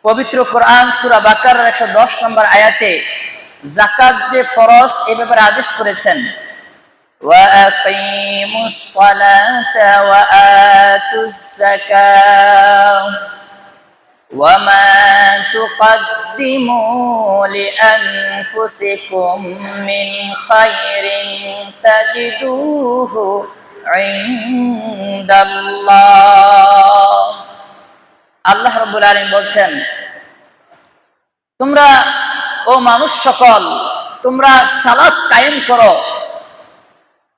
পবিত্র কোরআন সূরা বাকারার 110 নম্বর আয়াতে যাকাত যে ফরজ এই ব্যাপারে আদেশ করেছেন, ওয়া আকিমুস সালাতা ওয়া আতুজ যাকাত ওয়া মা তুকদ্দিমু লিআনফুসিকুম মিন খায়রিন তাজিদুহু ইনদাল্লাহ। আল্লাহ রাব্বুল আলামিন বলছেন, তোমরা ও মানুষ সকল, তোমরা সালাত কায়েম করো,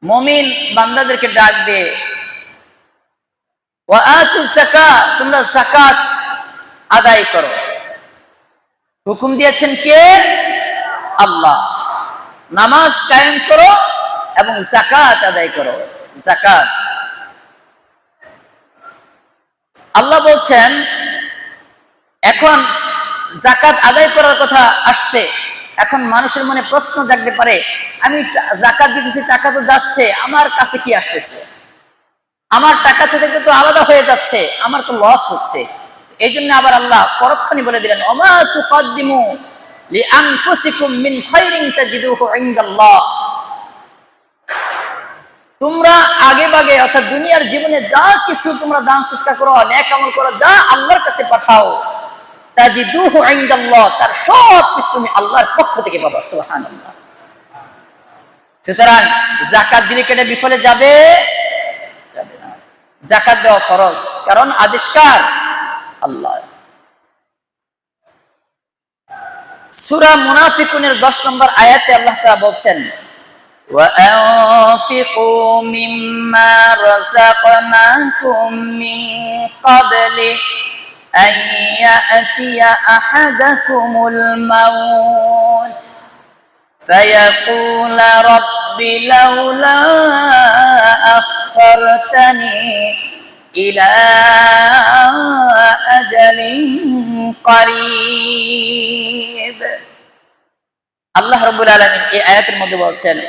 মুমিন বান্দাদেরকে ডাক দিয়ে, ওয়া আতুজ যাকাত, তোমরা যাকাত আদায় করো। হুকুম দিয়েছেন কে? আল্লাহ। নামাজ কায়েম করো এবং যাকাত আদায় করো। যাকাত আল্লাহ বলছেন, এখন যাকাত আদায় করার কথা আসছে। এখন মানুষের মনে প্রশ্ন জাগতে পারে, আমি যাকাত দিতেছি, টাকা তো যাচ্ছে, আমার কাছে কি আসতেছে? আমার টাকা থেকে তো আলাদা হয়ে যাচ্ছে, আমার তো লস হচ্ছে। এই জন্য আবার আল্লাহ পরক্ষণে বলে দিলেন, ওমা তুকদ্দিমু লিআনফুসিকুম মিন খায়রিন তাজিদুহু ইনদাল্লাহ। তোমরা আগে ভাগে অর্থাৎ দুনিয়ার জীবনে যা কিছু তোমরা দান সদকা করো, নেক আমল করো, যা আল্লাহর কাছে পাঠাও, তাজিদুহু ইনদাল্লাহ, তার সব কিছু তুমি আল্লাহর পক্ষ থেকে পাবা। সুবহানাল্লাহ। সুতরাং যাকাত দিলে কেটে বিফলে যাবে যাবে না। যাকাত দেওয়া ফরজ, কারণ আদেশকার আল্লাহ। সূরা মুনাফিকুনের 10 নম্বর আয়াতে আল্লাহ তাআলা বলছেন, وَأَنفِقُوا مِمَّا رَزَقْنَاكُم مِّن قَبْلِ أَن يَأْتِيَ أَحَدَكُمُ الْمَوْتُ فَيَقُولَ رَبِّ لَوْلَا أَخَّرْتَنِي إِلَى أَجَلٍ قَرِيبٍ। আল্লাহ রাব্বুল আলামিন এই আয়াতের মধ্যে বলছেন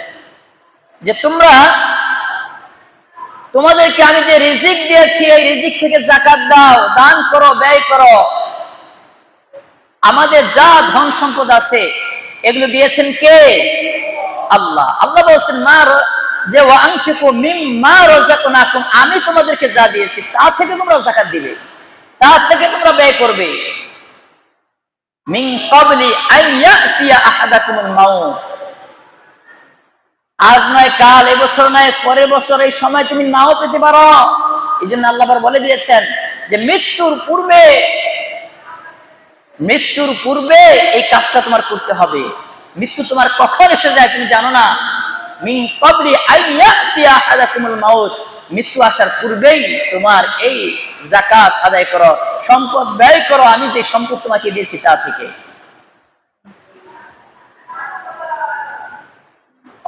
যে তোমাদেরকে আমি যে রিজিক দিয়েছি, এই রিজিক থেকে যাকাত দাও, দান করো, ব্যয় করো। আমাদের যা ধন সম্পদ আছে এগুলো দিয়েছেন কে? আল্লাহ। আল্লাহ বলছেন যে ওয়ানফিকু মিম্মা রাযাকনাকুম, আমি তোমাদেরকে যা দিয়েছি তা থেকে তোমরা যাকাত দিবে, তা থেকে তোমরা ব্যয় করবে। মিন ক্বাবলি আন ইয়াতিয়া আহাদাকুমুল মাউত, আজ নয় কাল, এবছর নয় পরের বছর, এই সময় তুমি নাও পেতে পারো। এই জন্য আল্লাহ বলে দিয়েছেন যে মৃত্যুর পূর্বে এই কাজটা তোমার করতে হবে। মৃত্যু তোমার কখন এসে যায় তুমি জানো না। মিন ক্বাবলি আন ইয়াতিয়া আহাদাকুমুল মাউত, মৃত্যু আসার পূর্বেই তোমার এই যাকাত আদায় করো, সম্পদ ব্যয় করো, আমি যে সম্পদ তোমাকে দিয়েছি তা থেকে।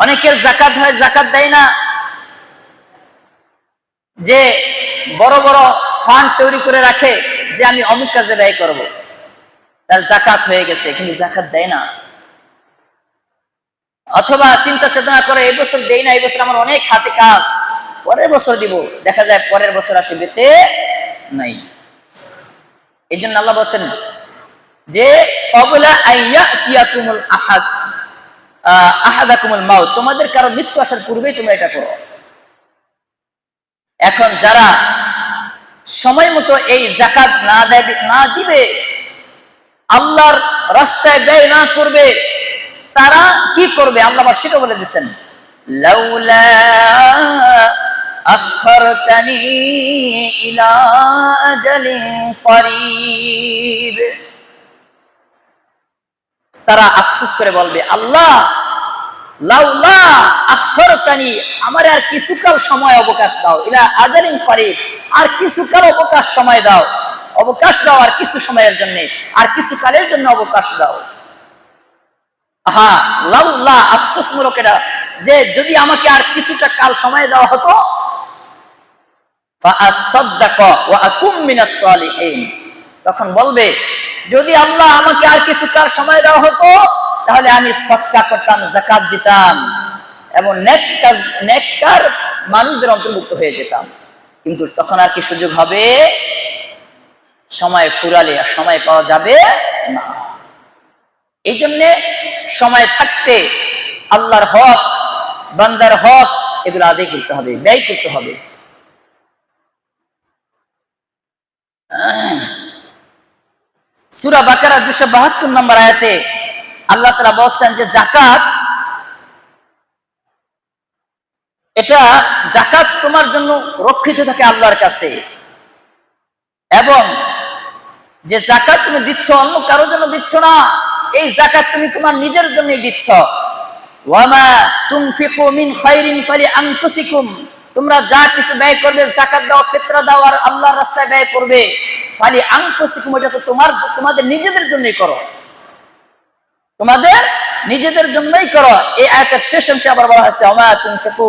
অনেকের যাকাত হয়, যাকাত দেয় না। যে বড় বড় ফান্ড তৈরি করে রাখে যে আমি অমুক কাজে ব্যয় করব, তার যাকাত হয়ে গেছে, কিন্তু যাকাত দেয় না। অথবা চিন্তা চেতনা করে, এই বছর দেই না, এই বছর আমার অনেক হাতে কাজ, পরের বছর দিব, দেখা যায় পরের বছর আসে বেঁচে নাই। এই জন্য আল্লাহ বলছেন যে ক্বাবলা আন ইয়াতিয়াকুমুল আহাদাকুমুল মাউত, তোমাদের কারো মৃত্যু আসার পূর্বেই তোমরা এটা করো। এখন যারা সময় মতো এই যাকাত না দিবে, আল্লাহর রাস্তায় ব্যয় না করবে, তারা কি করবে আল্লাহ সেটা বলে দিচ্ছেন, লাউলা আখারতানি ইলা আজালিন করিব, তারা আফসোস করে বলবে, আল্লাহ লাউলা আখারতানি, আমার আর কিছুকাল সময় অবকাশ দাও, ইলা আজালিন করিব, আর কিছুকাল অবকাশ সময় দাও, অবকাশ দাও আর কিছু সময়ের জন্য, আর কিছু কালের জন্য অবকাশ দাও। হ্যাঁ, লাউলা আফসোস মূলক এটা, যে যদি আমাকে আর কিছুটা কাল সময় দেওয়া হতো, ফাআসাদদাকা ওয়া আকুম মিনাস সালিহিন, তখন বলবে যদি আল্লাহ আমাকে আর কিছু কাল সময় দেওয়া হতো, তাহলে আমি সদকা করতাম, যাকাত দিতাম এবং নেককার মানুষদের অন্তর্ভুক্ত হয়ে যেতাম। কিন্তু তখন আর কি সুযোগ হবে? সময় ফুরালে আর সময় পাওয়া যাবে না। এই জন্যে সময় থাকতে আল্লাহর হক, বান্দার হক এগুলো আদায় করতে হবে, ব্যয় করতে হবে। সূরা বাকারা 272 নম্বর আয়াতে আল্লাহ তাআলা বলেন যে যাকাত, এটা যাকাত তোমার জন্য রক্ষিত থাকে আল্লাহর কাছে, এবং যে যাকাত তুমি দিচ্ছ অন্য কারোর জন্য দিচ্ছ না, এই যাকাত তুমি তোমার নিজের জন্যই দিচ্ছ। ওয়ামা তুনফিকু মিন খায়রিন ফালিআনফুসিকুম, তোমরা যা কিছু ব্যয় করবে, যাকাত দাও, ফিতরা দাও আর আল্লাহর রাস্তায় ব্যয় করবে, ফালিআনফুসিকুম, এটা তো তোমাদের নিজেদের জন্যই করো, তোমাদের নিজেদের জন্যই করো। এই আয়াতের শেষ অংশে আবার বলা হয়েছে ওয়ামা তুনফিকু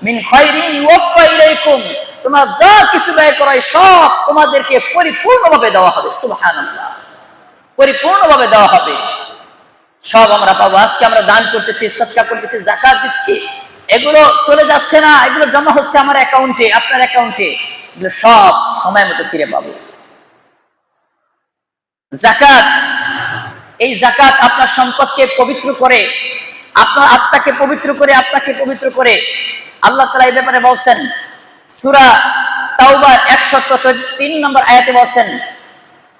মিন খায়রিন ইউওয়াফা ইলাইকুম, তোমরা যা কিছু ব্যয় করো সব তোমাদেরকে পরিপূর্ণভাবে দেওয়া হবে। সুবহানাল্লাহ, পরিপূর্ণভাবে দেওয়া হবে, সব আমরা পাবো। আজকে আমরা দান করতেছি, সদকা করতেছি, যাকাত দিচ্ছি, এগুলো চলে যাচ্ছে না, এগুলো জমা হচ্ছে আমার অ্যাকাউন্টে, আপনার অ্যাকাউন্টে, এগুলো সব সময় মতো ফিরে পাবো। যাকাত, এই যাকাত আপনার সম্পদকে পবিত্র করে, আপনার আত্মাকে পবিত্র করে, আপনাকে পবিত্র করে। আল্লাহ তাআলা এই ব্যাপারে বলছেন সূরা তাওবার 103 নম্বর আয়াতে বলছেন,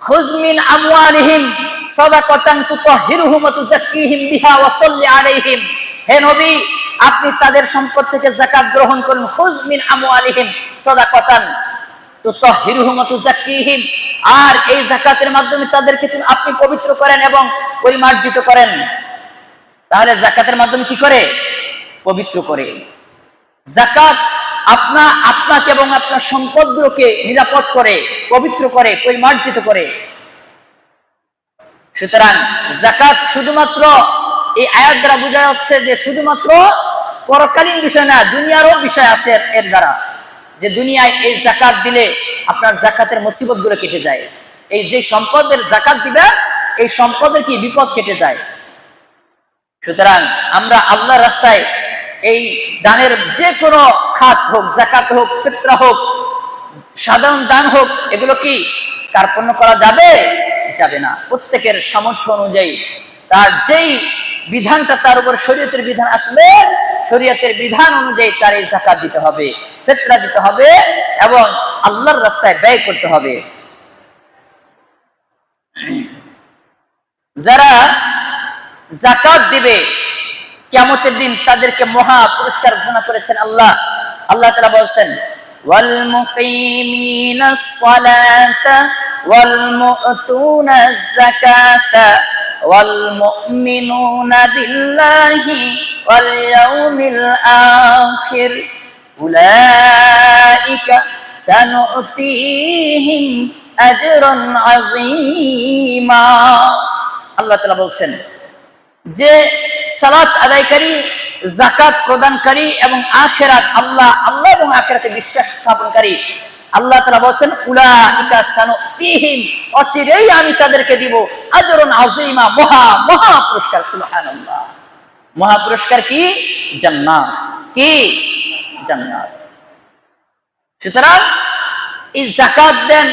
খুয মিন আমওয়ালিহিম সাদাকাতান তুতাহহিরুহুম ওয়া তুযাক্কিহিম বিহা ওয়া সাল্লি আলাইহিম, হে নবী আপনি তাদের সম্পদ থেকে যাকাত গ্রহণ করুন। খুয মিন আমওয়ালিহিম সাদাকাতান তুতাহহিরুহুম ওয়া তুযাক্কিহিম, আর এই যাকাতের মাধ্যমে তাদেরকে আপনি পবিত্র করেন এবং পরিমার্জিত করেন। তাহলে যাকাতের মাধ্যমে কি করে? পবিত্র করে। যাকাত আপনাকে এবং আপনার সম্পদগুলোকে নিরাপদ করে, পবিত্র করে, পরিমার্জিত করে। সুতরাং যাকাত শুধুমাত্র, এই আয়াত দ্বারা বোঝা যাচ্ছে যে শুধুমাত্র পরকালীন বিষয় না, দুনিয়ারও বিষয় আছে এর দ্বারা, যে দুনিয়ায় এই যাকাত দিলে আপনার যাকাতের মুসিবত গুলো কেটে যায়। এই যে সম্পদের যাকাত দিবেন, এই সম্পদের কি বিপদ কেটে যায়। সুতরাং আমরা আল্লাহর রাস্তায় এই দানের যে কোনো খাত হোক, যাকাত হোক, ফিতরা হোক, সাধারণ দান হোক, এগুলো কি কার্পণ্য করা যাবে? যাবে না। প্রত্যেকের সামর্থ্য অনুযায়ী তার যেই বিধানটা তার উপর শরীয়তের বিধান আসবে, শরীয়তের বিধান অনুযায়ী তার এই যাকাত দিতে হবে, ফিতরা দিতে হবে এবং আল্লাহর রাস্তায় ব্যয় করতে হবে। যারা যাকাত দিবে কিয়ামতের দিন তাদেরকে মহা পুরস্কার ঘোষণা করেছেন আল্লাহ। আল্লাহ তাআলা বলেন, ওয়াল মুকিমিনাস সালাতা ওয়াল মুতুনাজ যাকাতা ওয়াল মুমিনুনা বিল্লাহি ওয়াল ইয়াউমিল আখির উলাইকা সানুতিহিম আজরান আযীমা। আল্লাহ তাআলা বলছেন যে সালাত আদায়কারী, যাকাত প্রদানকারী এবং আখিরাত আল্লাহ এবং আখিরাতে বিশ্বাস স্থাপনকারী, আল্লাহ তাআলা বলেন উলাইকা সানুতিহিম, অচিরেই আমি তাদেরকে দিব আজরুন আযীমা, মহা পুরস্কার। সুবহানাল্লাহ, মহা পুরস্কার কি? জান্নাত। কি? জান্নাত। সুতরাং এই যাকাত দেন,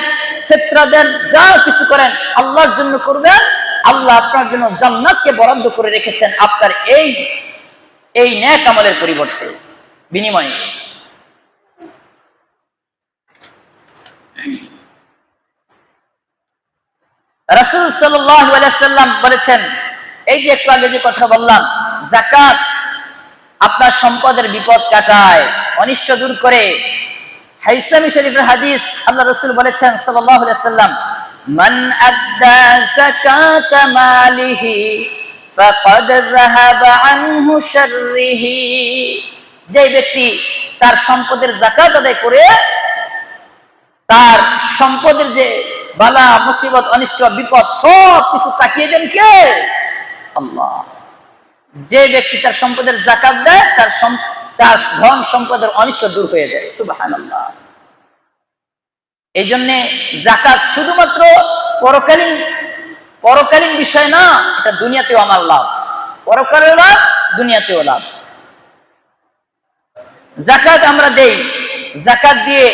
ফিতরা দেন, যা কিছু করেন আল্লাহর জন্য করবেন, আল্লাহ আপনার জন্য জান্নাতকে বরাদ্দ করে রেখেছেন আপনার এই নেক আমলের পরিবর্তে, বিনিময়ে। রাসূল সাল্লাল্লাহু আলাইহি ওয়াসাল্লাম বলেছেন, এই যে একটু আগে যে কথা বললাম, যাকাত আপনার সম্পদের বিপদ কাটায়, অনিষ্ট দূর করে। হাইসামি শরীফের হাদিস, আল্লাহ রাসূল বলেছেন সাল্লাল্লাহু আলাইহি ওয়াসাল্লাম, মান আদ্দা যাকাতা মালিহি ফাকাদ যাহাবা আনহু শাররিহি, যে ব্যক্তি তার সম্পদের যাকাত আদায় করে তার সম্পদের যে বালা মুসিবত, অনিষ্ট, বিপদ সব কিছু কাটিয়ে দেন কে? আল্লাহ। যে ব্যক্তি তার সম্পদের যাকাত দেয়, তার ধন সম্পদের অনিষ্ট দূর হয়ে যায়। সুবহানাল্লাহ। এই জন্যে যাকাত শুধুমাত্র পরকালীন বিষয় না, এটা দুনিয়াতেও আমার লাভ, পরকালেও লাভ, দুনিয়াতেও লাভ। যাকাত আমরা দেই, যাকাত দিয়ে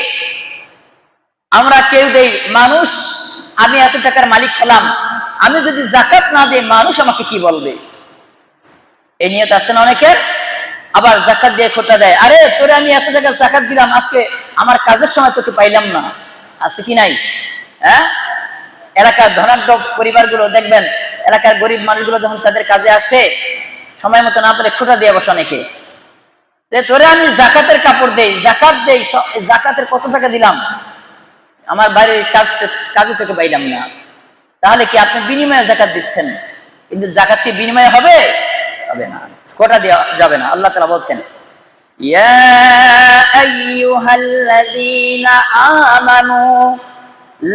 আমরা কেউ দেই, মানুষ আমি এত টাকার মালিক হলাম, আমি যদি যাকাত না দিই মানুষ আমাকে কি বলবে, এই নিয়ত আছে না অনেকের। আবার যাকাত দিয়ে খোটা দেয়, আরে তোরে আমি এত টাকা যাকাত দিলাম, আজকে আমার কাজের সময় তোকে পাইলাম না, আছে কি নাই? হ্যাঁ, এলাকার ধনাঢ্য পরিবারগুলো দেখবেন, এলাকার গরিব মানুষগুলো যখন তাদের কাজে আসে সময় মতো না পেলে খোটা দিয়ে বসে অনেকে, যে তোরে আমি যাকাতের কাপড় দেই, জাকাত দেই, জাকাতের কত টাকা দিলাম, আমার বাড়ির কাজে তোকে পাইলাম না। তাহলে কি আপনি বিনিময়ে যাকাত দিচ্ছেন, কিন্তু যাকাত কি বিনিময়ে হবে? হবে না, কোটা দেওয়া যাবে না। আল্লাহ তাআলা বলছেন, ইয়া আইয়ুহাল্লাযীনা আমানু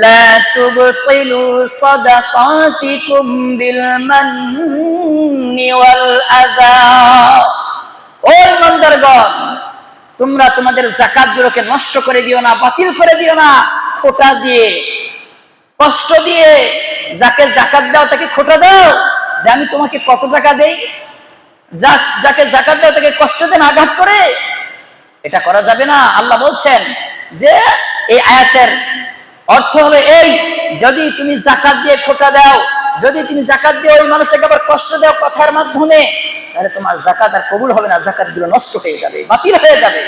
লা তুবতিলু সাদাকাতিকুম বিল মান্নি ওয়াল আযা। ও ইমানদারগণ, তোমরা তোমাদের যাকাতগুলোকে নষ্ট করে দিও না, বাতিল করে দিও না খোটা দিয়ে, কষ্ট দিয়ে। যাকে যাকাত দাও তাকে খোটা দাও যে আমি তোমাকে কত টাকা দেই, যাকে যাকাত দাও তাকে কষ্ট দেন, আঘাত করে, এটা করা যাবে না। আল্লাহ বলছেন যে এই আয়াতের অর্থ হলো এই, যদি তুমি যাকাত দিয়ে খোটা দাও, যদি তুমি যাকাত দিয়ে ওই মানুষটাকে আবার কষ্ট দাও কথার মাধ্যমে, তাহলে তোমার যাকাত আর কবুল হবে না, যাকাত গুলো নষ্ট হয়ে যাবে, বাতিল হয়ে যাবে।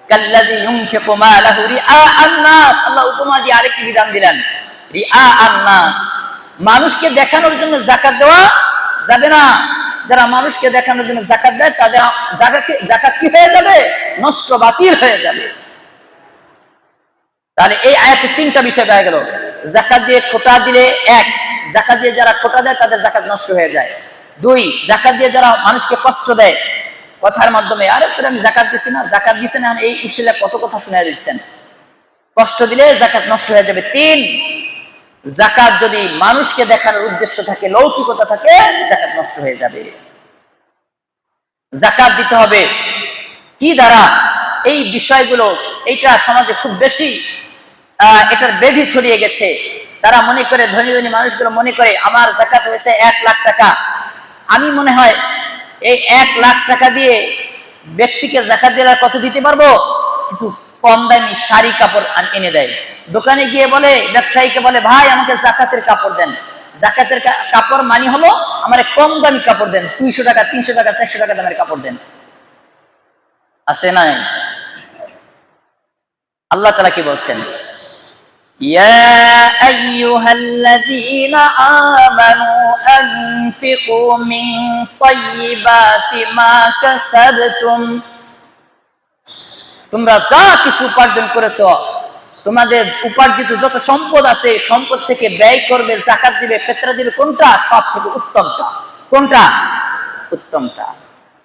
কাল্লাযী ইউনফিকু মালাহু রিআ আন-নাস, আল্লাহ উপমা দিয়ে আরেকটি বিধান দিলেন, রিআ আন-নাস, মানুষকে দেখানোর জন্য যাকাত দেওয়া যাবে না। যারা মানুষকে দেখানোর জন্য যাকাত দেয় তাদের যাকাত কি হয়ে যাবে? নষ্ট, বাতিল হয়ে যাবে। তাহলে এই আয়াতে তিনটা বিষয় পাওয়া গেল। যাকাত দিয়ে খোটা দিলে, এক, যাকাত দিয়ে যারা খোটা দেয় তাদের যাকাত নষ্ট হয়ে যায়। দুই, যাকাত দিয়ে যারা মানুষকে কষ্ট দেয় কথার মাধ্যমে, আরে তোর আমি যাকাত দিচ্ছি না, যাকাত দিচ্ছেন না, এই উশিলা কত কথা শুনে দিচ্ছেন, কষ্ট দিলে যাকাত নষ্ট হয়ে যাবে। তিন, যাকাত যদি মানুষকে দেখানোর উদ্দেশ্য থাকে, লৌকিকতা থাকে, যাকাত নষ্ট হয়ে যাবে। যাকাত দিতে হবে কি দ্বারা? এই বিষয়গুলো, এইটা সমাজে খুব বেশি এটার বেধি ছড়িয়ে গেছে। তারা মনে করে, ধনী ধনী মানুষগুলো মনে করে আমার যাকাত হয়েছে 1 লাখ টাকা, আমি মনে হয় এই 1 লাখ টাকা দিয়ে ব্যক্তিকে যাকাত দিলে কত দিতে পারবো? কিছু কম দামি শাড়ি কাপড় এনে দেয়। দোকানে গিয়ে বলে, ব্যবসায়ীকে বলে, ভাই আমাকে যাকাতের কাপড় দেন। যাকাতের কাপড় মানে হলো আমার কম দামি কাপড় দেন, 200 টাকা 300 টাকা 400 টাকা দামের কাপড় দেন। আছে না? আল্লাহ তাআলা কি বলছেন? ইয়া আইয়ুহাল্লাযীনা আমানু আনফিকু মিন তাইয়্যিবাতি মা কাসাবতুম, তোমরা যা কিছু উপার্জন করেছো, তোমাদের উপার্জিত যত সম্পদ আছে, সম্পদ থেকে ব্যয় করবে, যাকাত দিবে, ফিতরা দিবে। কোনটা সব থেকে উত্তমটা? কোনটা উত্তমটা?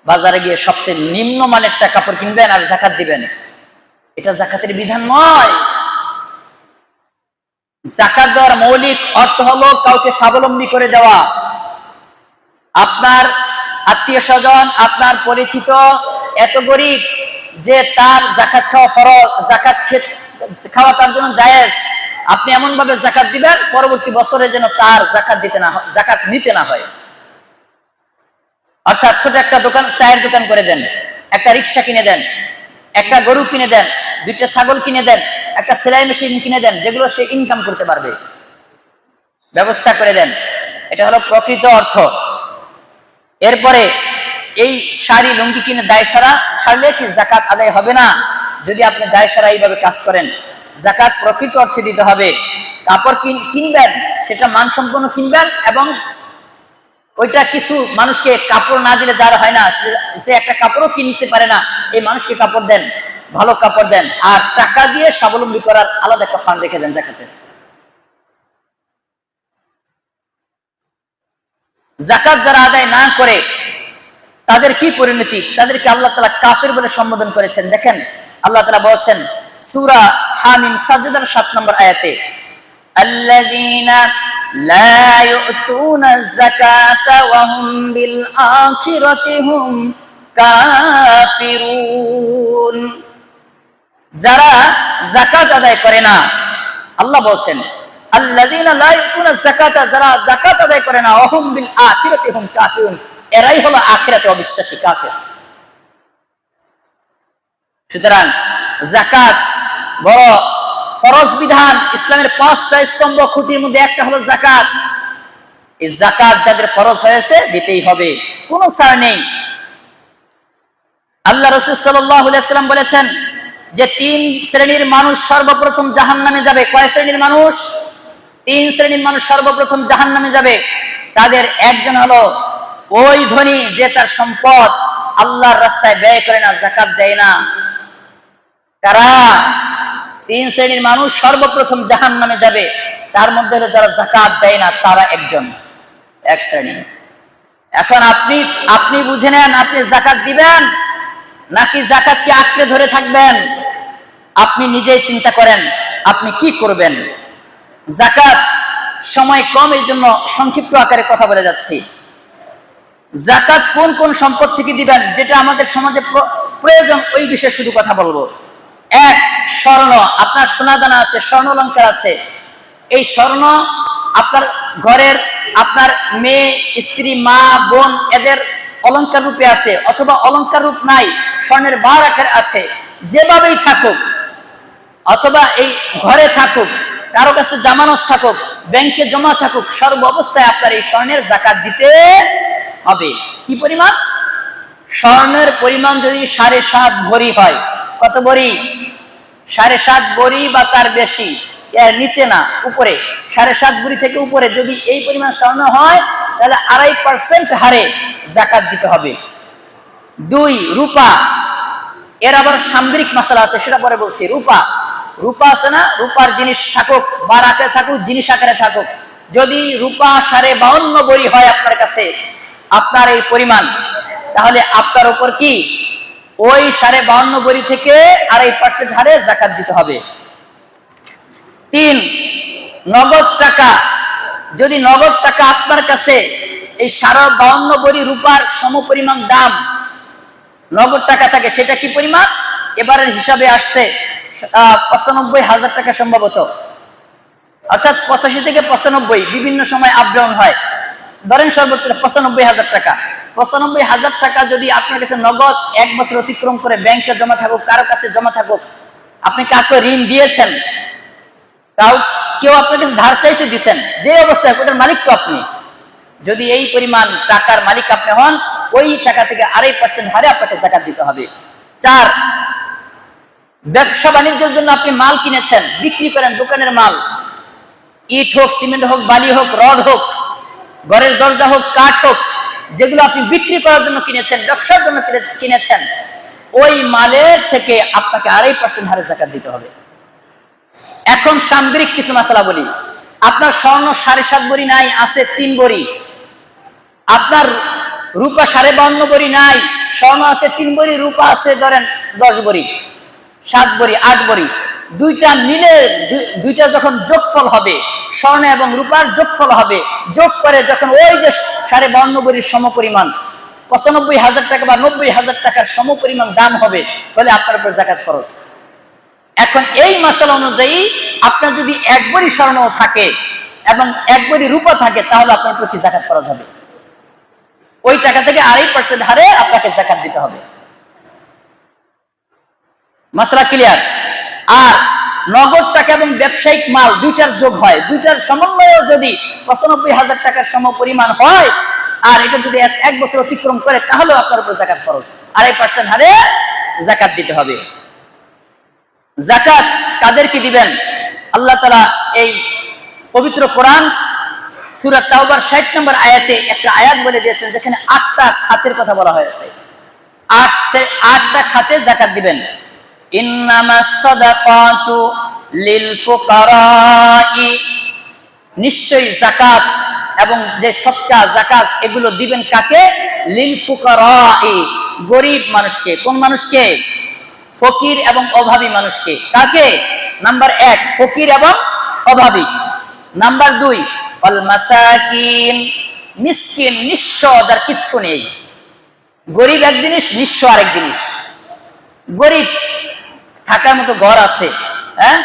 বাজারে গিয়ে সবচেয়ে নিম্ন মানেরটা কাপড় কিনবেন আর যাকাত দিবেন, এটা যাকাতের বিধান নয়। যাকাত দেওয়ার মৌলিক অর্থ হলো কাউকে স্বাবলম্বী করে দেওয়া। আপনার আত্মীয় স্বজন, আপনার পরিচিত এত গরিব যে তার যাকাত খাওয়া ফরজ, যাকাত খাওয়া তার জন্য জায়েজ, আপনি এমন ভাবে যাকাত দিবেন পরবর্তী বছরে যেন তার যাকাত নিতে না হয়। অর্থাৎ ছোট একটা দোকান, চায়ের দোকান করে দেন, একটা রিক্সা কিনে দেন, একটা গরু কিনে দেন, 2টা ছাগল কিনে দেন, একটা সেলাই মেশিন কিনে দেন, যেগুলো সে ইনকাম করতে পারবে, ব্যবস্থা করে দেন। এটা হলো প্রকৃত অর্থ। এরপরে এই শাড়ি লুঙ্গি কিনে দায় সারা ছাড়লে কি যাকাত আদায় হবে না? যদি আপনি দায় সারা এইভাবে কাজ করেন, যাকাত প্রকৃত অর্থে দিতে হবে। কাপড় কিনবেন, সেটা মানসম্পন্ন কিনবেন, এবং ওইটা কিছু মানুষকে কাপড় না দিলে যারা হয় না, সে একটা কাপড়ও কিনতে পারে না, এই মানুষকে কাপড় দেন, ভালো কাপড় দেন, আর টাকা দিয়ে স্বাবলম্বী করার আলাদা একটা ফান্ড রেখে দেন যাকাতের। যাকাত যারা আদায় না করে তাদের কি পরিণতি? তাদেরকে আল্লাহ তাআলা কাফির বলে সম্বোধন করেছেন। দেখেন আল্লাহ তাআলা বলেছেন সূরা হামিম সাজদার 7 নম্বর আয়াতে, আল্লাযীনা লা ইউতুনা যাকাতা ওয়া হুম বিল আখিরাতি হুম কাফিরুন, যারা যাকাত আদায় করে না। আল্লাহ বলেন আল্লাযীনা লা ইউতুনা যাকাতা, যারা যাকাত আদায় করে না, ওয়া হুম বিল আখিরাতি হুম কাফিরুন, এরাই হলো আখিরাতে অবিশ্বাসী, কাফের। সুতরাং যাকাত বড় ফরজ বিধান, ইসলামের 5টা স্তম্ভ খুঁটির মধ্যে একটা হলো যাকাত। এই যাকাত যাদের ফরজ হয়েছে দিতেই হবে, কোনো ছাড় নেই। আল্লাহ রাসূল সাল্লাল্লাহু আলাইহি ওয়াসাল্লাম বলেছেন যে 3 শ্রেণীর মানুষ সর্বপ্রথম জাহান্নামে যাবে। কয় শ্রেণীর মানুষ? 3 শ্রেণীর মানুষ সর্বপ্রথম জাহান্নামে যাবে। তাদের একজন হলো ওই ধনী যে তার সম্পদ আল্লাহর রাস্তায় ব্যয় করে না, যাকাত দেয় না। কারা? 3 শ্রেণীর মানুষ সর্বপ্রথম জাহান্নামে যাবে। তার মধ্যে হলো যারা যাকাত দেয় না, তারা এক শ্রেণী। এখন আপনি বুঝে নেন, আপনি যাকাত দিবেন নাকি যাকাতকে আঁকড়ে ধরে থাকবেন? আপনি নিজেই চিন্তা করেন আপনি কি করবেন। যাকাত, সময় কম এই জন্য সংক্ষিপ্ত আকারে কথা বলে যাচ্ছি। যাকাত কোন কোন সম্পদ থেকে দিবেন, যেটা আমাদের সমাজে প্রয়োজন, ওই বিষয়ে শুধু কথা বলবো। 1, স্বর্ণ। আপনার সোনাদানা আছে, স্বর্ণ অলংকার আছে। এই স্বর্ণ আপনার ঘরের, আপনার মেয়ে, স্ত্রী, মা, বোন এদের অলংকার রূপে আছে, অথবা অলংকার রূপ নাই, স্বর্ণের বার আকার আছে, যেভাবেই থাকুক, অথবা এই ঘরে থাকুক, কারো কাছে জামানত থাকুক, ব্যাংকে জমা থাকুক, সর্ব অবস্থায় আপনার এই স্বর্ণের যাকাত দিতে হবে। কি পরিমাণ? স্বর্ণের পরিমাণ যদি 7.5 ভরি হয়। কত ভরি? 7.5 ভরি বা তার বেশি, এর নিচে না, উপরে। 7.5 ভরি থেকে উপরে যদি এই পরিমাণ স্বর্ণ হয়, তাহলে 2.5% হারে যাকাত দিতে হবে। 2, রূপা। এর আবার সামগ্রিক মাসালা আছে, সেটা পরে বলছি। রূপা আছে না, রূপার জিনিস থাকুক, বার আকারে থাকুক, জিনিস আকারে থাকুক, যদি রূপা 52.5 ভরি হয় আপনার কাছে, আপনার এই পরিমাণ, তাহলে আপনার উপর কি ওই 52.5 ভরি থেকে 2.5% হারে যাকাত দিতে হবে। 3, নগদ টাকা। যদি নগদ টাকা আপনার কাছে এই 52.5 ভরি রূপার সমপরিমাণ দাম নগদ টাকা থাকে, সেটা কি পরিমাণ? এবারের হিসাবে আসছে 95,000 টাকা সম্ভবত, অর্থাৎ 85 থেকে 95, বিভিন্ন সময় আপ ডাউন হয়। ধরেন সর্বোচ্চ 95,000 টাকা। 95,000 টাকা যদি আপনার কাছে নগদ 1 বছর অতিক্রম করে ব্যাংকে জমা থাকুক, কারো কাছে জমা থাকুক, আপনি কাউকে ঋণ দিয়েছেন, কেউ আপনার কাছে ধার চাইছে, দিচ্ছেন, যে অবস্থায় ওটার মালিক তো আপনি। যদি এই পরিমাণ টাকার মালিক আপনি হন, ওই টাকা থেকে 2.5% হারে আপনাকে যাকাত দিতে হবে। 4, ব্যবসা বাণিজ্যের জন্য আপনি মাল কিনেছেন, বিক্রি করেন, দোকানের মাল, ইট হোক, সিমেন্ট হোক, বালি হোক, রড হোক, ঘরের দরজা হোক, কাঠ হোক, যেগুলো আপনি বিক্রি করার জন্য কিনেছেন, ব্যবসার জন্য কিনেছেন, ওই মালের থেকে আপনাকে 2.5% হারে যাকাত দিতে হবে। এখন সামগ্রিক কিছু মাসালা বলি। আপনার স্বর্ণ 7.5 ভরি নাই, আছে 3 ভরি। আপনার রূপা 52.5 ভরি নাই, স্বর্ণ আছে 3 ভরি, রূপা আছে ধরেন 10 ভরি, 7 ভরি, 8 ভরি। দুইটা মিলে, দুইটা যখন যোগফল হবে, স্বর্ণ এবং রূপার যোগফল হবে, যোগ করে যখন ওই যে 52.5 ভরির সমপরিমাণ 95,000 টাকা বা 90,000 টাকার সমপরিমাণ দাম হবে, তাহলে আপনার উপর যাকাত ফরজ। এখন এই মাসালা অনুযায়ী আপনার যদি 1 ভরি স্বর্ণ থাকে এবং 1 ভরি রূপা থাকে, তাহলে আপনার উপর কি যাকাত ফরজ হবে? ওই টাকা থেকে 2.5% হারে আপনাকে যাকাত দিতে হবে। মাসলা ক্লিয়ার? আর নগদ টাকা এবং ব্যবসায়িক মাল দুইটার যোগ হয়, দুইটার সমন্বয় যদি 95,000 টাকার সমপরিমাণ হয়, আর এটা যদি 1 বছর অতিক্রম করে, তাহলে আপনার উপর যাকাত ফরজ। 2.5% হারে যাকাত দিতে হবে। যাকাত কাদেরকে দিবেন? আল্লাহ তাআলা এই পবিত্র কোরআন সূরা তাওবার 60 নম্বর আয়াতে একটা আয়াত বলে দিয়েছেন, যেখানে 8টা খাতের কথা বলা হয়েছে। 8টা খাতে যাকাত দিবেন। ইন্নামাস সাদাকাতু লিল ফুকারাই, নিশ্চয়ই যাকাত এবং যে সদকা, যাকাত, এগুলো দিবেন কাকে? লিল ফুকারাই, গরিব মানুষকে। কোন মানুষকে? ফকির এবং অভাবী মানুষকে। কাকে? নাম্বার 1 ফকির এবং অভাবী। নাম্বার 2 আল মাসাকিন, মিসকিন, নিঃস্ব, যার কিচ্ছু নেই। গরিব এক জিনিস, নিঃস্ব আরেক জিনিস। গরিব থাকার মতো ঘর আছে, হ্যাঁ,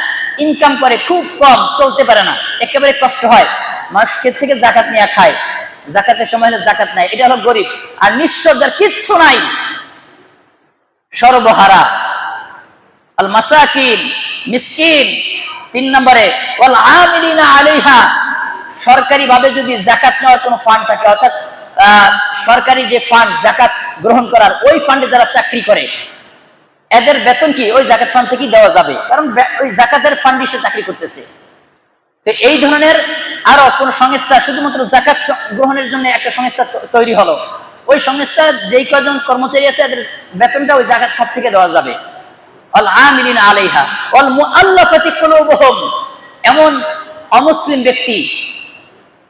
ইনকাম করে খুব কম, চলতে পারে না, একেবারে কষ্ট হয়, মানুষের থেকে যাকাত নিয়ে খায়, যাকাতের সময় হলে যাকাত নাই, এটা হলো গরিব। আর নিঃস্ব, যার কিচ্ছু নাই, সর্বহারা। আল মাসাকিন, মিসকিন, 3 নম্বরে ওয়াল আমিলিনা আলাইহা, সরকারি ভাবে যদি যাকাত নেওয়ার কোনো ফান্ড থাকে, অর্থাৎ সরকারি যে ফান্ড যাকাত গ্রহণ করার, ওই ফান্ডে যারা চাকরি করে এদের বেতন কি ওই যাকাত ফান্ড থেকেই দেওয়া যাবে, কারণ ওই যাকাতের ফান্ডে সে চাকরি করতেছে। তো এই ধরনের আরো কোন সংস্থা শুধুমাত্র যাকাত গ্রহণের জন্য একটা সংস্থা তৈরি হলো, ওই সংস্থা যেই কজন কর্মচারী আছে এদের বেতনটা ওই যাকাত খাত থেকে দেওয়া যাবে। আল আমিলিনা আলাইহা ওয়াল মুআল্লাফাতি কুলুবুহুম, এমন অমুসলিম ব্যক্তি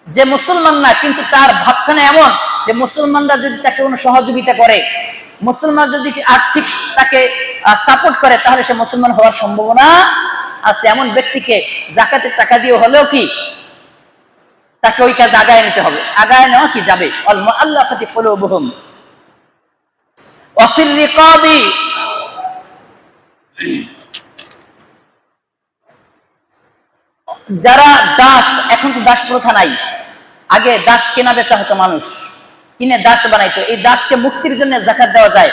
যে মুসলমান না কিন্তু তার ভাবখানা এমন যে মুসলমানরা যদি তাকে কোনো সহযোগিতা করে, মুসলমান যদি আর্থিক তাকে সাপোর্ট করে, তাহলে সে মুসলমান হওয়ার সম্ভাবনা আছে। এমন ব্যক্তিকে যাকাতের টাকা দিয়ে হলেও কি তাকে ওই কাজ আগায় নিতে হবে। আগায় নেওয়া কি যাবে। আল মুআল্লাফাতি কুলুবুহুম ওয়া ফির রিকাবি, যারা দাস, এখন তো দাস প্রথা নাই, আগে দাস কেনা বেচা হতো, মানুষ কিনে দাস বানাইতো, এই দাসকে মুক্তির জন্য যাকাত দেওয়া যায়।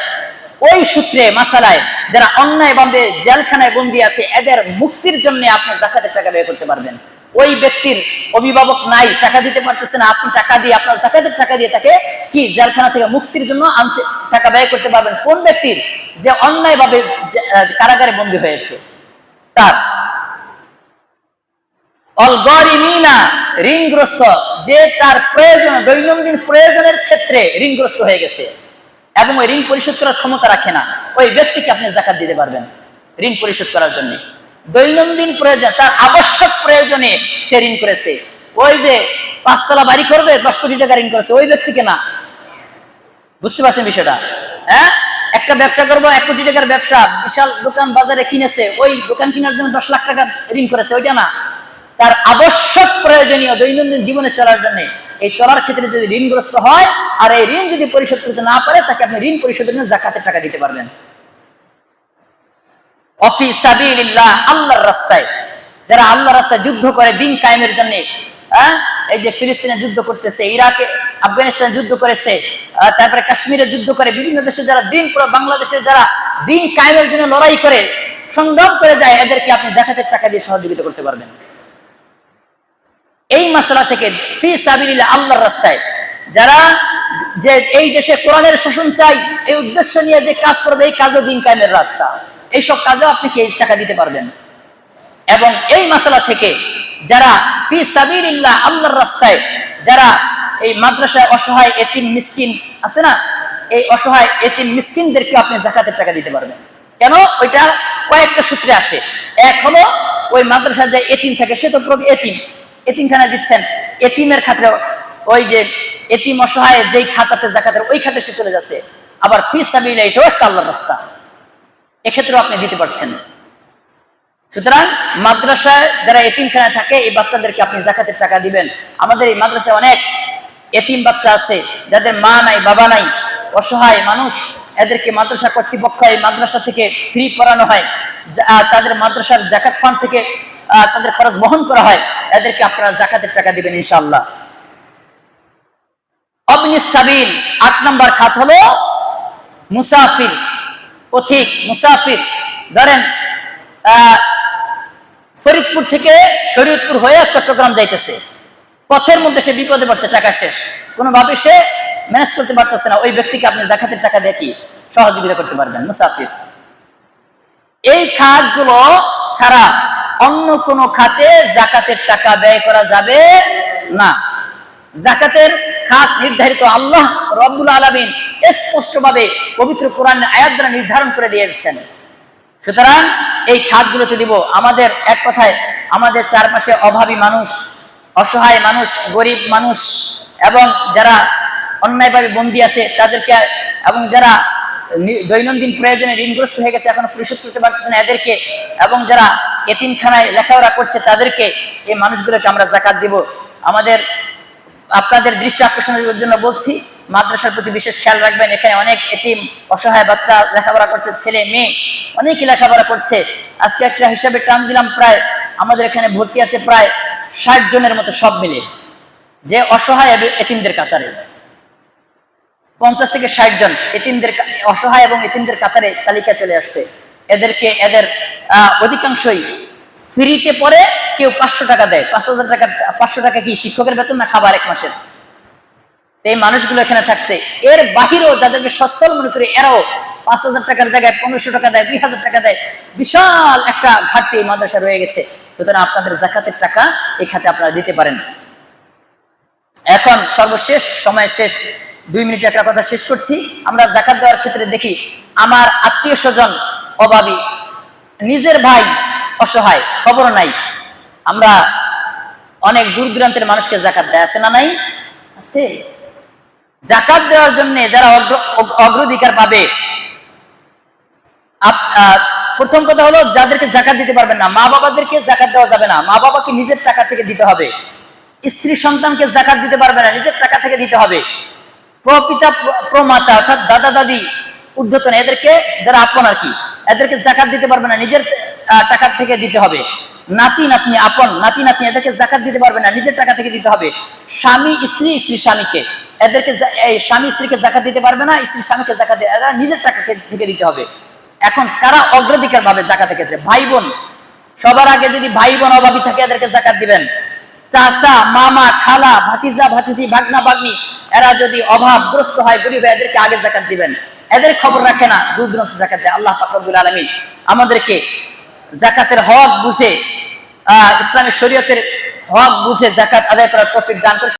ওই সূত্রে মাসালায় যারা অন্যায়ভাবে জেলখানায় বন্দী আছে এদের মুক্তির জন্য আপনি যাকাতের টাকা ব্যয় করতে পারবেন। ওই ব্যক্তির অভিভাবক নাই, টাকা দিতে পারতেছে না, আপনি টাকা দিয়ে, আপনার যাকাতের টাকা দিয়ে তাকে কি জেলখানা থেকে মুক্তির জন্য টাকা ব্যয় করতে পারবেন। কোন ব্যক্তির? যে অন্যায়ভাবে কারাগারে বন্দী হয়েছে তার। অল গরিমিনা, ঋণগ্রস্ত, যে তার প্রয়োজন, দৈনন্দিন প্রয়োজনের ক্ষেত্রে ঋণগ্রস্ত হয়ে গেছে এবং ওই ঋণ পরিশোধ করার ক্ষমতা রাখে না, ওই ব্যক্তিকে আপনি যাকাত দিতে পারবেন ঋণ পরিশোধ করার জন্য। দৈনন্দিন প্রয়োজন, তার আবশ্যক প্রয়োজনে সে ঋণ করেছে, ওই যে 5 তলা বাড়ি করবে 10 কোটি টাকা ঋণ করেছে, ওই ব্যক্তিকে না। বুঝতে পারছেন বিষয়টা? হ্যাঁ, একটা ব্যবসা করবো 1 কোটি টাকার ব্যবসা, বিশাল দোকান বাজারে কিনেছে, ওই দোকান কেনার জন্য 10 লাখ টাকা ঋণ করেছে, ওইটা না। তার আবশ্যক প্রয়োজনীয় দৈনন্দিন জীবনে চলার জন্য, এই চলার ক্ষেত্রে যদি ঋণগ্রস্ত হয় আর এই ঋণ যদি পরিশোধ করতে না পারে, তাকে আপনি ঋণ পরিশোধের জন্য যাকাতের টাকা দিতে পারবেন। অফি সাবিলিল্লাহ, আল্লাহর রাস্তায়, যারা আল্লাহর রাস্তায় যুদ্ধ করে দিন কায়েমের জন্য, হ্যাঁ, এই যে ফিলিস্তিনে যুদ্ধ করতেছে, ইরাকে, আফগানিস্তানে যুদ্ধ করেছে, তারপরে কাশ্মীরে যুদ্ধ করে, বিভিন্ন দেশে যারা দিন, বাংলাদেশে যারা দিন কায়েমের জন্য লড়াই করে, সংগ্রাম করে যায়, এদেরকে আপনি যাকাতের টাকা দিয়ে সহযোগিতা করতে পারবেন। এই মাসলা থেকে ফি সাবিলিল্লাহ, আল্লাহর রাস্তায় যারা যে এই দেশে কোরআনের শাসন চাই এই উদ্দেশ্য নিয়ে যে কাজ করবে, এই কাজও দিন কায়েমের রাস্তা, এইসব কাজেও আপনি কি টাকা দিতে পারবেন। এবং এই মাসলা থেকে যারা ফি সাবিলিল্লাহ, আল্লাহর রাস্তায় যারা এই মাদ্রাসায় অসহায় এতিম মিসকিন আছে না, এই অসহায় এতিম মিসকিনদেরকে আপনি যাকাতের টাকা দিতে পারবেন। কেন? ওইটা কয়েকটা সূত্রে আসে। এক হলো ওই মাদ্রাসায় যে এতিম থাকে, সে তো এতিমখানা দিচ্ছেন, এতিমের খাতে, ওই যে এতিম অসহায় যেই খাত আছে যাকাতের, ওই খাতে সে চলে যাচ্ছে। আবার ফি সাবিলিল্লাহ, এটাও একটা আল্লাহর রাস্তা, এক্ষেত্রেও আপনি দিতে পারছেন। সুতরাং মাদ্রাসায় যারা এতিমখানায় থাকে, এই বাচ্চাদেরকে আপনি যাকাতের টাকা দিবেন। আমাদের এই মাদ্রাসায় অনেক এতিম বাচ্চা আছে যাদের মা নাই, বাবা নাই, অসহায় মানুষ, এদেরকে মাদ্রাসা কর্তৃপক্ষ এই মাদ্রাসা থেকে ফ্রি পড়ানো হয়, তাদের মাদ্রাসার যাকাত ফান্ড থেকে তাদের খরচ বহন করা হয়, এদেরকে আপনারা যাকাতের টাকা দিবেন ইনশাআল্লাহ। ইবনিস সাবিল, 8 নম্বর খাত হলো মুসাফির, পথিক, মুসাফির। ধরেন ফরিদপুর থেকে শরীয়তপুর হয়ে চট্টগ্রাম যাইতেছে, পথের মধ্যে সে বিপদে পড়ছে, টাকা শেষ, কোনোভাবে সে ম্যানেজ করতে পারতেছে না, ওই ব্যক্তিকে আপনি যাকাতের টাকা দিয়ে কি সহযোগিতা করতে পারবেন, মুসাফির। এই খাতগুলো ছাড়া অন্য কোন খাতে যাকাতের টাকা ব্যয় করা যাবে না। যাকাতের খাত নির্ধারিত আল্লাহ রব্বুল আলামিন স্পষ্টভাবে পবিত্র কোরআনের আয়াত দ্বারা নির্ধারণ করে দিয়েছেন। সুতরাং এই খাতগুলোতে দিব। আমাদের এক কথায় আমাদের চারপাশে অভাবী মানুষ, অসহায় মানুষ, গরিব মানুষ এবং যারা অন্যায়ভাবে বন্দী আছে তাদেরকে, এবং যারা দৈনন্দিন প্রয়োজনে ঋণগ্রস্ত হয়ে গেছে, এখনো পরিশোধ করতে পারতেছে না এদেরকে, এবং যারা এতিমখানায় লেখাপড়া করছে তাদেরকে, এই মানুষগুলোকে আমরা যাকাত দিব। আমাদের আপনাদের দৃষ্টি আকর্ষণের জন্য বলছি, মাদ্রাসার প্রতি বিশেষ খেয়াল রাখবেন। এখানে অনেক এতিম অসহায় বাচ্চা লেখাপড়া করছে, ছেলে মেয়ে অনেকই লেখাপড়া করছে। আজকে একটা হিসাবে টান দিলাম, প্রায় আমাদের এখানে ভর্তি আছে প্রায় 60 জনের মতো, সব মিলে, যে অসহায় এতিমদের কাতারে 50 থেকে 60 জন এতিমদের, অসহায় এবং এতিমদের কাতারে তালিকা চলে আসছে। এদেরকে, এদের অধিকাংশই ফ্রিতে পড়ে, কেউ 500 টাকা দেয়। 5000 টাকা, 500 টাকা কি শিক্ষকের বেতন না খাবার এক মাসের? এই মানুষগুলো এখানে থাকছে। এর বাহিরেও যাদেরকে সচ্ছল মনে করে এরাও 5000 টাকার জায়গায় 1500 টাকা দেয়, 2000 টাকা দেয়। বিশাল একটা ঘাটতি মাদ্রাসা রয়ে গেছে। সুতরাং আপনাদের যাকাতের টাকা এই খাতে আপনারা দিতে পারেন। এখন সর্বশেষ, সময় শেষ, 2 মিনিট একটা কথা শেষ করছি। আমরা যাকাত দেওয়ার ক্ষেত্রে দেখি আমার আত্মীয় স্বজন অভাবী, নিজের ভাই অসহায়, খবর নাই। আমরা অনেক দূর দূরান্তের মানুষকে যাকাত দেয়, আছে না নাই? আছে। যাকাত দেওয়ার জন্য যারা অগ্রাধিকার পাবে, প্রথম কথা হলো যাদেরকে যাকাত দিতে পারবেন না, মা বাবাদেরকে যাকাত দেওয়া যাবে না। মা বাবাকে নিজের টাকা থেকে দিতে হবে। স্ত্রী সন্তানকে যাকাত দিতে পারবে না, নিজের টাকা থেকে দিতে হবে। প্রপিতা প্রমাতা অর্থাৎ দাদা দাদি ঊর্ধ্বতন, এদেরকে যারা আপন আর কি, এদেরকে যাকাত দিতে পারবে না, নিজের টাকা থেকে দিতে হবে। নাতি নাতনি, আপন নাতি নাতনি, এদেরকে যাকাত দিতে পারবে না, নিজের টাকা থেকে দিতে হবে। স্বামী স্ত্রী, স্ত্রী স্বামীকে, এদেরকে স্বামী স্ত্রীকে যাকাত দিতে পারবে না, স্ত্রী স্বামীকে যাকাত এরা নিজের টাকা থেকে দিতে হবে। এখন কারা অগ্রাধিকার পাবে যাকাতের ক্ষেত্রে? ভাই বোন। সবার আগে যদি ভাই বোন অভাবী থাকে এদেরকে যাকাত দিবেন। চাচা, মামা, খালা, ভাতিজা, ভাতিজি, ভাগনা, ভাগ্নি, এরা যদি অভাবগ্রস্ত হয়, গরিব হয়, এদেরকে আগে যাকাত দিবেন। এদের খবর রাখে না, দূর দূরান্ত যাকাত দেয়। আল্লাহ পাক রব্বুল আলামিন আমাদেরকে যাকাতের হক বুঝে, ইসলামের শরীয়তের হক বুঝে যাকাত আদায় করার তৌফিক দান করে।